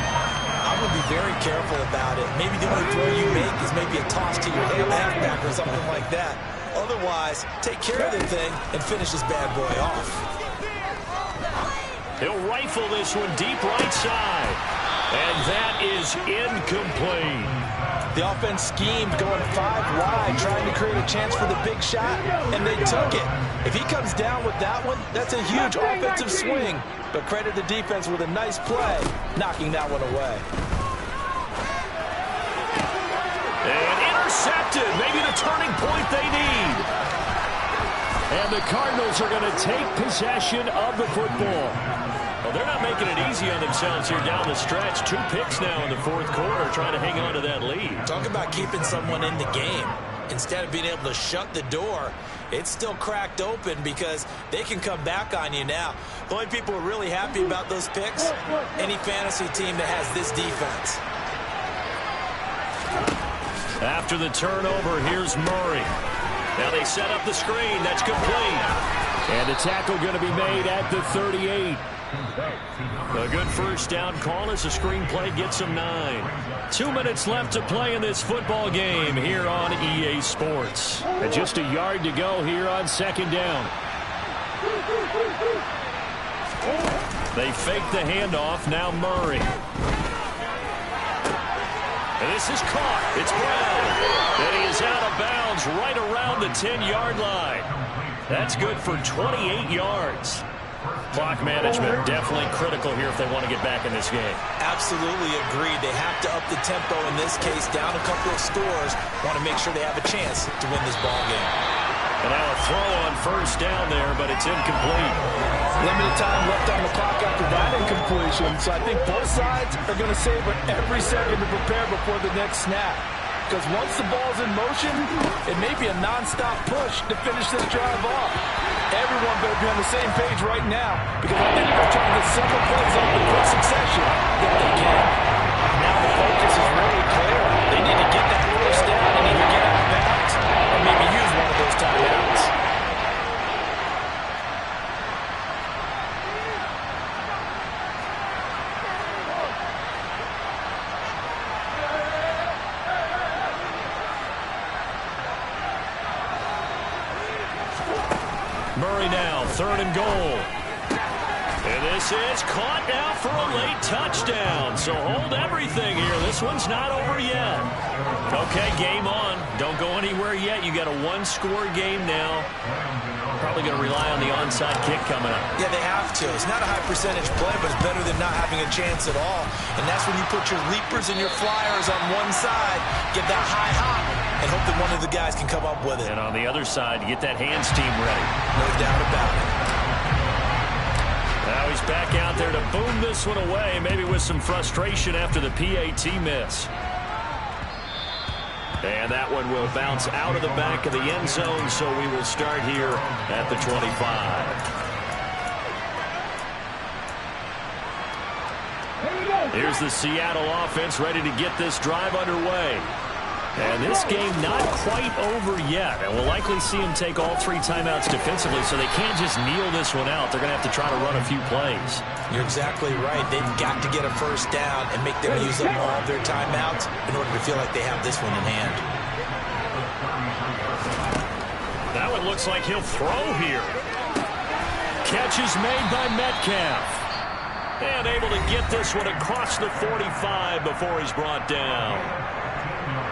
I'm going to be very careful about it. Maybe the only throw you make is maybe a toss to your halfback or something like that. Otherwise, take care of the thing and finish this bad boy off. He'll rifle this one deep right side. And that is incomplete. The offense schemed going 5 wide, trying to create a chance for the big shot, and they took it. If he comes down with that one, that's a huge offensive swing. But credit the defense with a nice play, knocking that one away. And intercepted, maybe the turning point they need. And the Cardinals are going to take possession of the football. Well, they're not making it easy on themselves here down the stretch. 2 picks now in the fourth quarter, trying to hang on to that lead. Talk about keeping someone in the game. Instead of being able to shut the door, it's still cracked open because they can come back on you now. The only people who are really happy about those picks, any fantasy team that has this defense. After the turnover, here's Murray. Now they set up the screen. That's complete. And a tackle going to be made at the 38. A good first down call as the screenplay gets them 9. 2 minutes left to play in this football game here on EA Sports. And just a yard to go here on second down. They fake the handoff. Now Murray. And this is caught. It's Brown. And he is out of bounds right around the 10-yard line. That's good for 28 yards. Clock management definitely critical here if they want to get back in this game. Absolutely agreed. They have to up the tempo in this case, down a couple of scores. Want to make sure they have a chance to win this ball game. And now a throw on first down there, but it's incomplete. Limited time left on the clock after that incompletion. So I think both sides are going to savor every second to prepare before the next snap. Because once the ball's in motion, it may be a nonstop push to finish this drive off. Everyone better be on the same page right now, because I think they're trying to get several plays off in quick succession if they can. Now the focus is really clear. They need to get that first down and either get out of bounds or maybe use one of those timeouts. Murray now, 3rd and goal. And this is caught now for a late touchdown. So hold everything here. This one's not over yet. Okay, game on. Don't go anywhere yet. You got a 1-score game now. Probably going to rely on the onside kick coming up. Yeah, they have to. It's not a high percentage play, but it's better than not having a chance at all. And that's when you put your leapers and your flyers on one side, get that high hop, and hope that one of the guys can come up with it. And on the other side, get that hands team ready. No doubt about it. Now he's back out there to boom this one away, maybe with some frustration after the PAT miss. And that one will bounce out of the back of the end zone, so we will start here at the 25. Here's the Seattle offense ready to get this drive underway. And this game not quite over yet. And we'll likely see them take all 3 timeouts defensively, so they can't just kneel this one out. They're going to have to try to run a few plays. You're exactly right. They've got to get a first down and make them use up all of their timeouts in order to feel like they have this one in hand. That one looks like he'll throw here. Catch is made by Metcalf. And able to get this one across the 45 before he's brought down.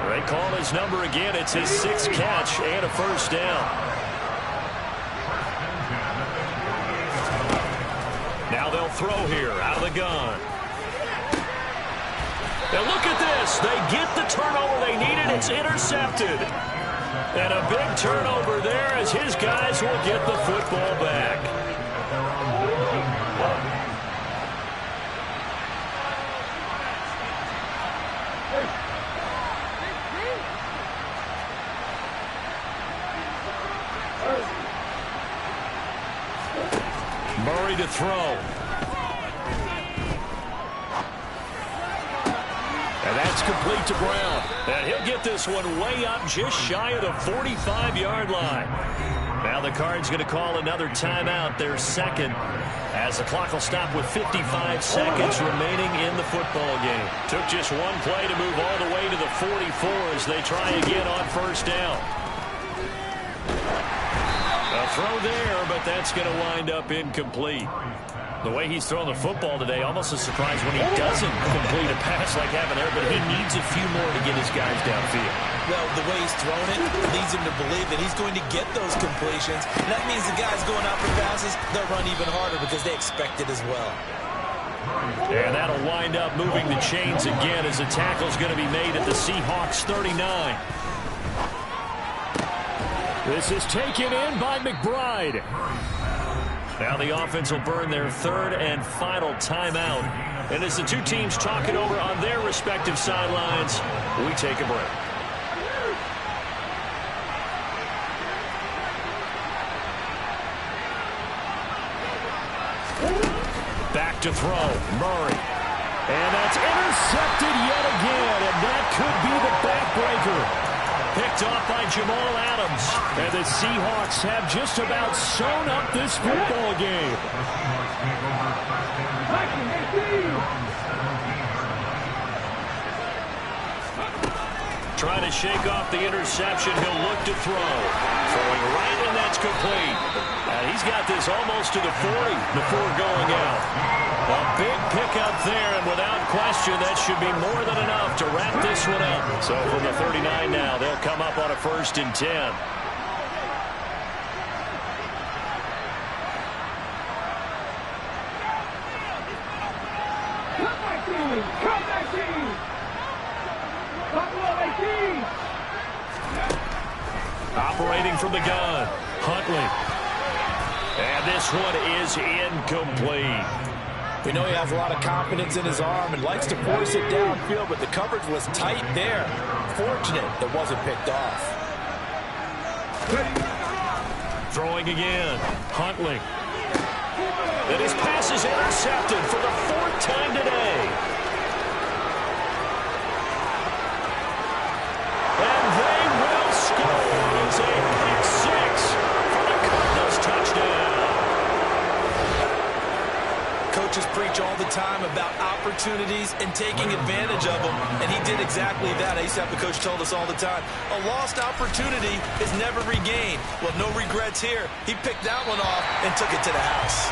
They call his number again. It's his 6th catch and a first down. Now they'll throw here out of the gun. And look at this. They get the turnover they needed. It's intercepted. And a big turnover there as his guys will get the football back. Murray to throw. And that's complete to Brown. And he'll get this one way up just shy of the 45-yard line. Now the Cards going to call another timeout, their second, as the clock will stop with 55 seconds remaining in the football game. Took just one play to move all the way to the 44 as they try again on first down. A throw there, but that's going to wind up incomplete. The way he's throwing the football today, almost a surprise when he doesn't complete a pass like having there, but he needs a few more to get his guys downfield. Well, the way he's thrown it leads him to believe that he's going to get those completions. And that means the guys going out for passes, they'll run even harder because they expect it as well. And that'll wind up moving the chains again as the tackle's going to be made at the Seahawks 39. This is taken in by McBride. Now the offense will burn their third and final timeout. And as the two teams talk it over on their respective sidelines, we take a break. Back to throw, Murray. And that's intercepted yet again, and that could be the backbreaker. Picked off by Jamal Adams. And the Seahawks have just about sewn up this football game. Trying to shake off the interception. He'll look to throw. Throwing right, and that's complete. He's got this almost to the 40 before going out. A big pickup there, and without question, that should be more than enough to wrap this one up. So from the 39 now, they'll come up on a 1st and 10. Operating from the gun, Huntley. And this one is incomplete. We know he has a lot of confidence in his arm and likes to force it downfield, but the coverage was tight there. Fortunate it wasn't picked off. Throwing again, Huntley. And his pass is intercepted for the 4th time today. And they will score. It's a pick 6 for the Cardinals touchdown. Coaches preach all the time about opportunities and taking advantage of them, and he did exactly that. I used to have the coach told us all the time, a lost opportunity is never regained. Well, no regrets here. He picked that one off and took it to the house.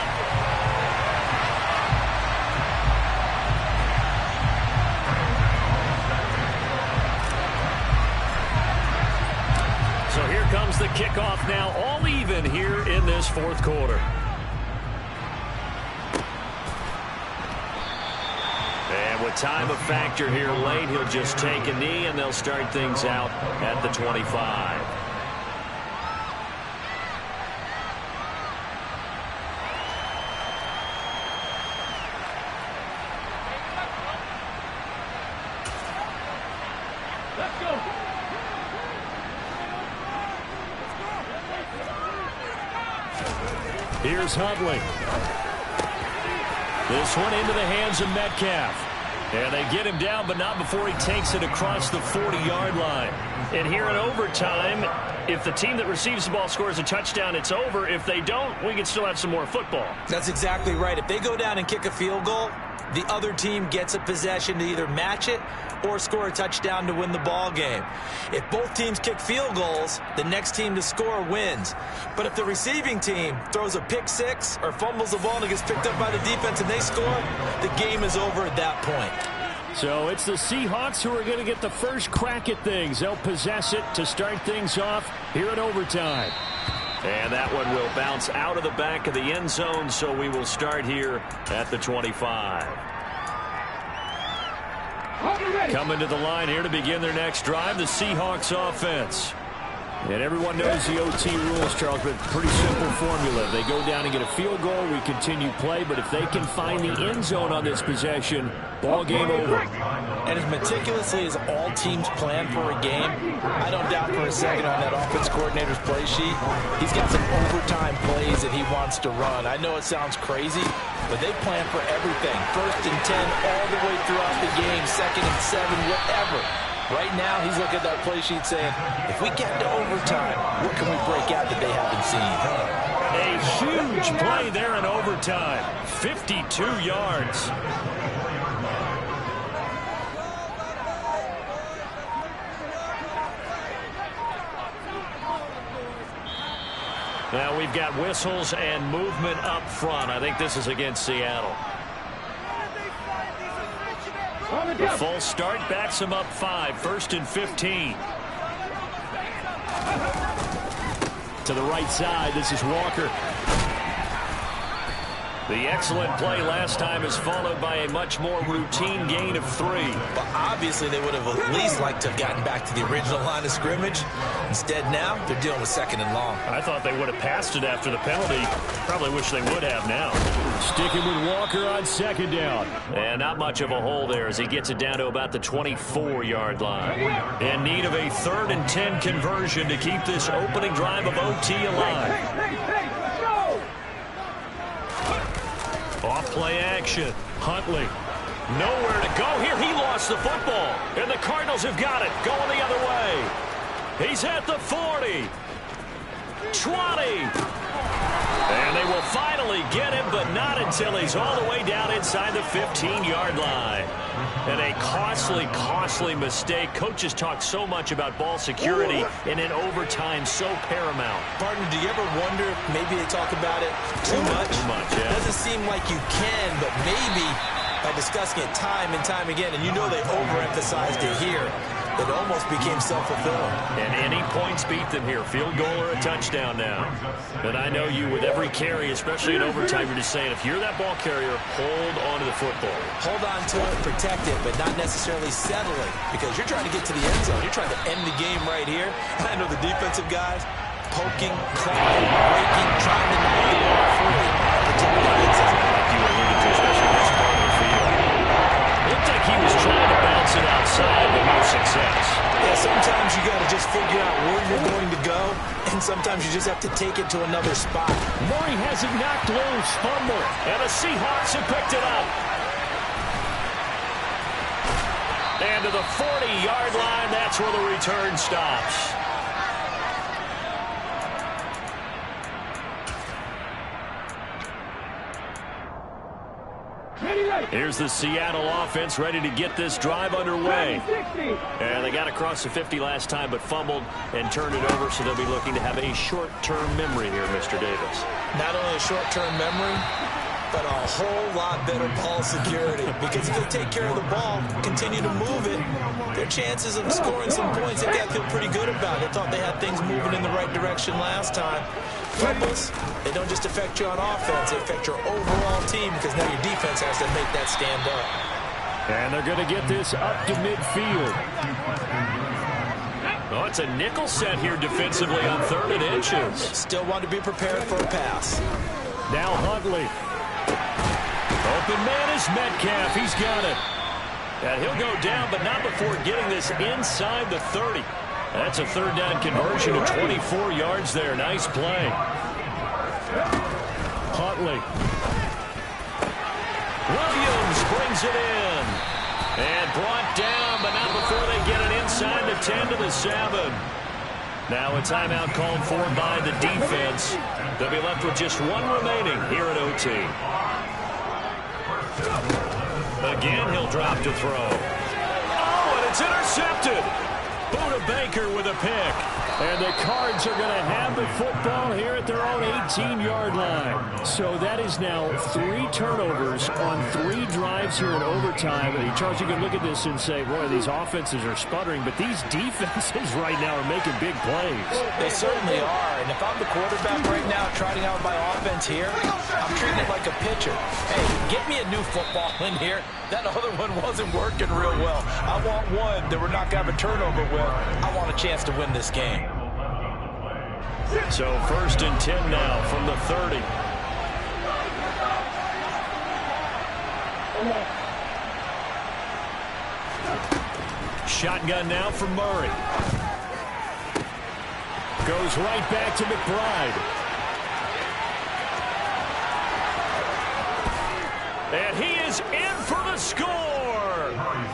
So here comes the kickoff now, all even here in this 4th quarter. And with time a factor here late, he'll just take a knee, and they'll start things out at the 25. Let's go. Here's Huntley. This one into the hands of Metcalf. And they get him down, but not before he takes it across the 40-yard line. And here in overtime, if the team that receives the ball scores a touchdown, it's over. If they don't, we can still have some more football. That's exactly right. If they go down and kick a field goal, the other team gets a possession to either match it or score a touchdown to win the ball game. If both teams kick field goals, the next team to score wins. But if the receiving team throws a pick 6 or fumbles the ball and it gets picked up by the defense and they score, the game is over at that point. So it's the Seahawks who are going to get the first crack at things. They'll possess it to start things off here in overtime. And that one will bounce out of the back of the end zone, so we will start here at the 25. Coming to the line here to begin their next drive, the Seahawks offense. And everyone knows the OT rules, Charles, but pretty simple formula. They go down and get a field goal, we continue play, but if they can find the end zone on this possession, ball game over. And as meticulously as all teams plan for a game, I don't doubt for a second on that offense coordinator's play sheet, he's got some overtime plays that he wants to run. I know it sounds crazy, but they plan for everything. 1st and 10 all the way throughout the game, 2nd and 7, whatever. Right now, he's looking at that play sheet saying, if we get to overtime, what can we break out that they haven't seen? A huge play there in overtime. 52 yards. Now we've got whistles and movement up front. I think this is against Seattle. The full start backs him up 5. 1st and 15. To the right side, this is Walker. The excellent play last time is followed by a much more routine gain of 3. But obviously they would have at least liked to have gotten back to the original line of scrimmage. Instead now, they're dealing with 2nd and long. I thought they would have passed it after the penalty. Probably wish they would have now. Sticking with Walker on 2nd down. And not much of a hole there as he gets it down to about the 24-yard line. In need of a 3rd and 10 conversion to keep this opening drive of OT alive. Off play action. Huntley. Nowhere to go here. He lost the football. And the Cardinals have got it. Going the other way. He's at the 40. 20. And they will finally get him, but not until he's all the way down inside the 15-yard line. And a costly, costly mistake. Coaches talk so much about ball security, and in overtime, so paramount. Partner, do you ever wonder if maybe they talk about it too much? Too much, yeah. It doesn't seem like you can, but maybe by discussing it time and time again, and you know they overemphasized it here, it almost became self-fulfilling. And any points beat them here. Field goal or a touchdown now. But I know you with every carry, especially in overtime, you're just saying, if you're that ball carrier, hold on to the football. Hold on to it, protect it, but not necessarily settling, because you're trying to get to the end zone. You're trying to end the game right here. And I know the defensive guys poking, clawing, breaking, trying to knock the ball free. Protect the end zone. Like you alluded to, especially this part of the field. Looked like he was trying to bounce it outside, but no success. Yeah, sometimes you got to just figure out where you're going to go, and sometimes you just have to take it to another spot. Murray has it knocked loose, fumble, and the Seahawks have picked it up. And to the 40-yard line, that's where the return stops. Here's the Seattle offense ready to get this drive underway. And they got across the 50 last time but fumbled and turned it over, so they'll be looking to have a short-term memory here, Mr. Davis. Not only a short-term memory, but a whole lot better ball security. Because if they take care of the ball, continue to move it, their chances of scoring some points, they've got to feel pretty good about it. They thought they had things moving in the right direction last time. Fumbles, they don't just affect you on offense, they affect your overall team because now your defense has to make that stand up. And they're going to get this up to midfield. Oh, it's a nickel set here defensively on 3rd and inches. Still want to be prepared for a pass. Now Huntley. Open man is Metcalf. He's got it. And he'll go down, but not before getting this inside the 30. That's a 3rd down conversion of 24 yards there. Nice play. Huntley. Williams brings it in. And brought down, but not before they get it inside the 10 to the 7. Now a timeout called for by the defense. They'll be left with just one remaining here at OT. Again, he'll drop to throw. Oh, and it's intercepted. Buda Baker with a pick. And the Cards are going to have the football here at their own 18-yard line. So that is now 3 turnovers on 3 drives here in overtime. And Charles, you can look at this and say, boy, these offenses are sputtering, but these defenses right now are making big plays. They certainly are. And if I'm the quarterback right now trotting out my offense here, I'm treating it like a pitcher. Hey, get me a new football in here. That other one wasn't working real well. I want one that we're not going to have a turnover with. I want a chance to win this game. So 1st and 10 now from the 30. Shotgun now from Murray. Goes right back to McBride. And he is in for the score.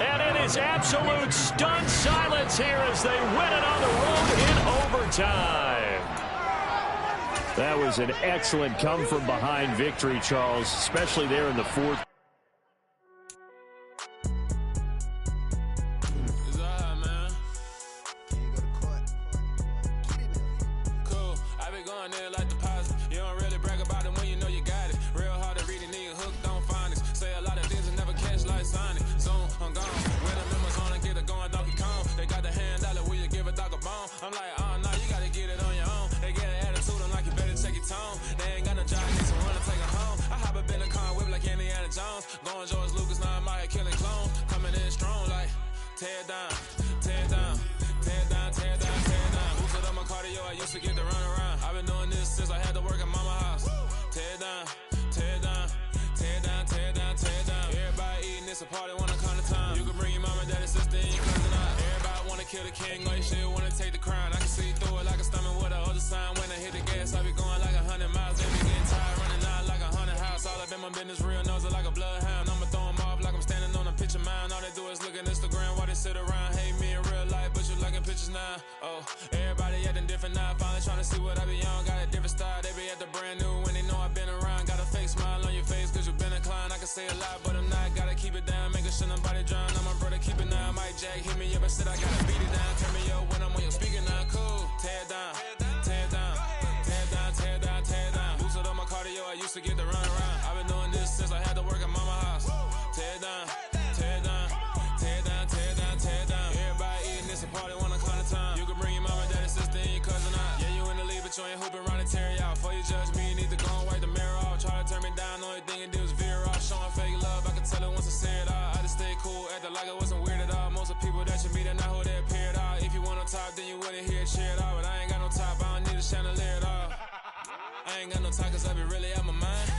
And it is absolute stunned silence here as they win it on the road in overtime. That was an excellent come-from-behind victory, Charles, especially there in the fourth. I ain't got no time 'cause I be really out my mind.